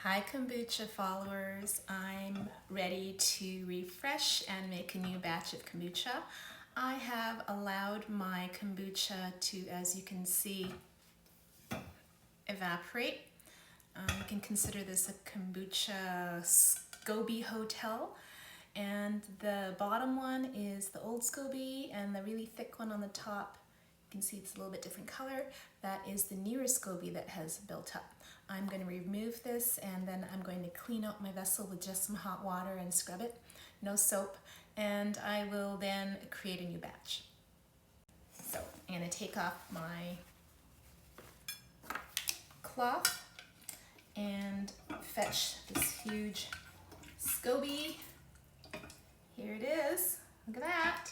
Hi kombucha followers, I'm ready to refresh and make a new batch of kombucha. I have allowed my kombucha to, as you can see, evaporate. You can consider this a kombucha scoby hotel. And the bottom one is the old scoby, and the really thick one on the top, you can see it's a little bit different color. That is the newer scoby that has built up. I'm going to remove this and then I'm going to clean out my vessel with just some hot water and scrub it, no soap, and I will then create a new batch. So I'm going to take off my cloth and fetch this huge scoby. Here it is. Look at that.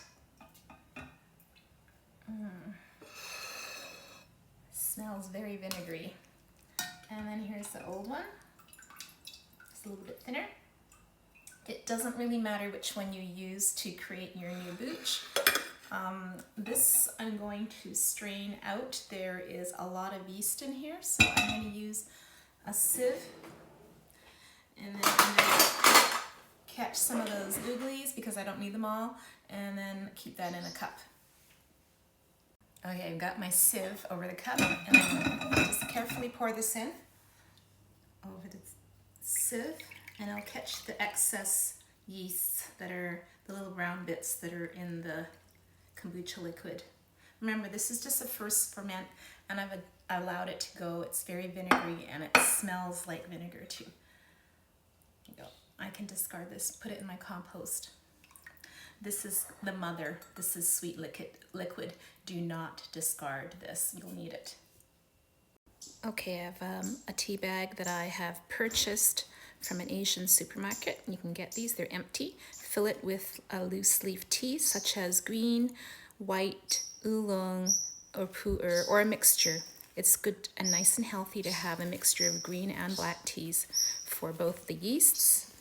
Smells very vinegary. And then here's the old one. It's a little bit thinner. It doesn't really matter which one you use to create your new booch. This I'm going to strain out. There is a lot of yeast in here, so I'm going to use a sieve. And then I'm going to catch some of those ooglies because I don't need them all, and then keep that in a cup. Okay, I've got my sieve over the cup, and I'm going to just carefully pour this in over the sieve, and I'll catch the excess yeasts that are the little brown bits that are in the kombucha liquid. Remember, this is just a first ferment, and I've allowed it to go. It's very vinegary, and it smells like vinegar too. There you go. I can discard this, put it in my compost. This is the mother. This is sweet liquid. Do not discard this. You'll need it. Okay, I have a tea bag that I have purchased from an Asian supermarket. You can get these, they're empty. Fill it with a loose leaf tea such as green, white, oolong, or pu'er, or a mixture. It's good and nice and healthy to have a mixture of green and black teas for both the yeasts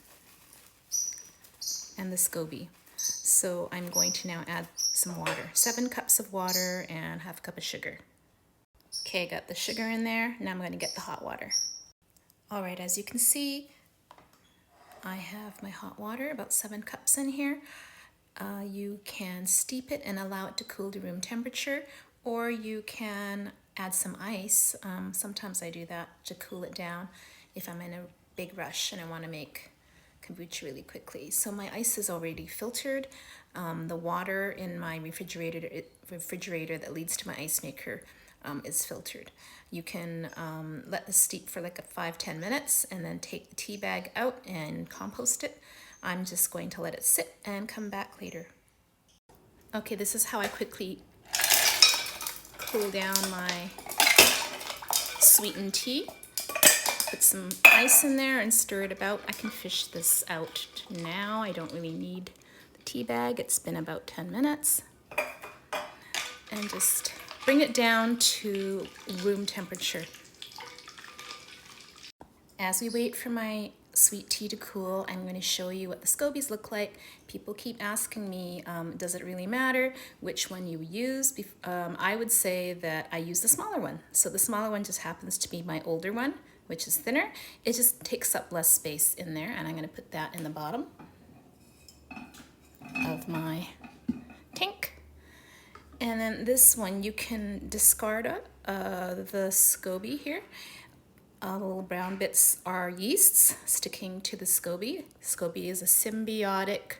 and the scoby. So I'm going to now add some water. 7 cups of water and half a cup of sugar. Okay, I got the sugar in there. Now I'm going to get the hot water. All right, as you can see, I have my hot water, about 7 cups in here. You can steep it and allow it to cool to room temperature, or you can add some ice. Sometimes I do that to cool it down if I'm in a big rush and I want to make kombucha really quickly. So my ice is already filtered. The water in my refrigerator that leads to my ice maker is filtered. You can let this steep for like 5-10 minutes and then take the tea bag out and compost it. I'm just going to let it sit and come back later. Okay, this is how I quickly cool down my sweetened tea. Put some ice in there and stir it about. I can fish this out now. I don't really need the tea bag. It's been about 10 minutes. And just bring it down to room temperature. As we wait for my sweet tea to cool, I'm going to show you what the scobies look like. People keep asking me, does it really matter which one you use? I would say that I use the smaller one. So the smaller one just happens to be my older one, which is thinner. It just takes up less space in there, and I'm going to put that in the bottom of my tank. And then this one, you can discard the scoby here. The little brown bits are yeasts sticking to the scoby. Scoby is a symbiotic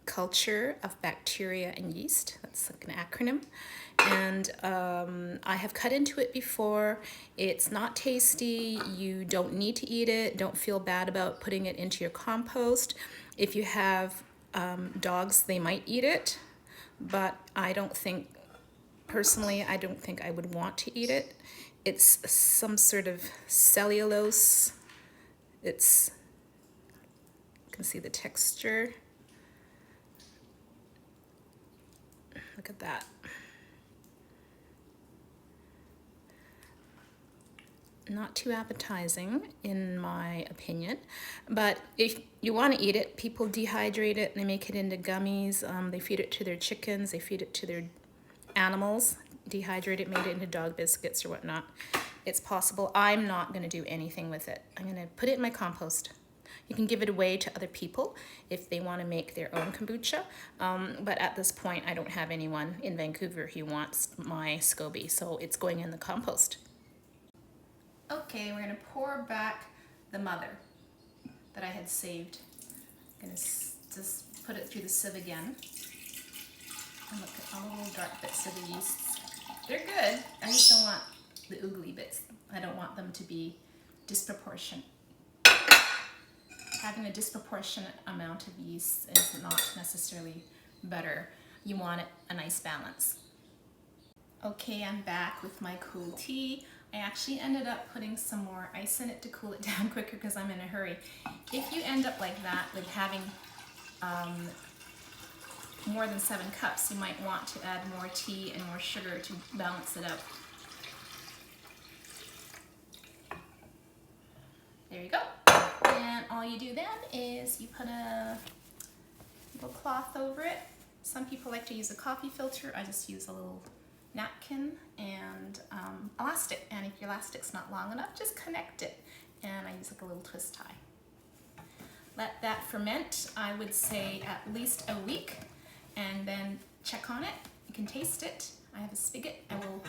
culture of bacteria and yeast. That's like an acronym. And I have cut into it before. It's not tasty. You don't need to eat it. Don't feel bad about putting it into your compost. If you have dogs, they might eat it, but I don't think, personally, I don't think I would want to eat it. It's some sort of cellulose. You can see the texture. Look at that. Not too appetizing in my opinion, but if you want to eat it, people dehydrate it and they make it into gummies. They feed it to their chickens, they feed it to their animals, dehydrate it, made it into dog biscuits or whatnot. it's possible. I'm not going to do anything with it. I'm going to put it in my compost. You can give it away to other people if they want to make their own kombucha. But at this point, I don't have anyone in Vancouver who wants my scoby, so it's going in the compost. Okay, we're going to pour back the mother that I had saved. I'm going to just put it through the sieve again. And look at all the little dark bits of the yeasts. They're good. I just don't want the oogly bits. I don't want them to be disproportionate. Having a disproportionate amount of yeast is not necessarily better. You want a nice balance. Okay, I'm back with my cool tea. I actually ended up putting some more ice in it to cool it down quicker because I'm in a hurry. If you end up like that, like having more than 7 cups, you might want to add more tea and more sugar to balance it out. There you go. And all you do then is you put a little cloth over it. Some people like to use a coffee filter. I just use a little napkin and elastic. And if your elastic's not long enough, just connect it. And I use like a little twist tie. Let that ferment, I would say at least a week, and then check on it. You can taste it. I have a spigot. I will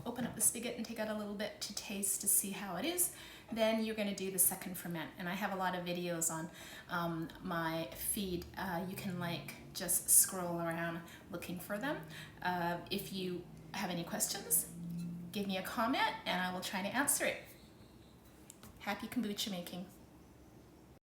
open up the spigot and take out a little bit to taste to see how it is. Then you're going to do the second ferment, and I have a lot of videos on my feed. You can like just scroll around looking for them. If you have any questions, give me a comment and I will try to answer it. Happy kombucha making.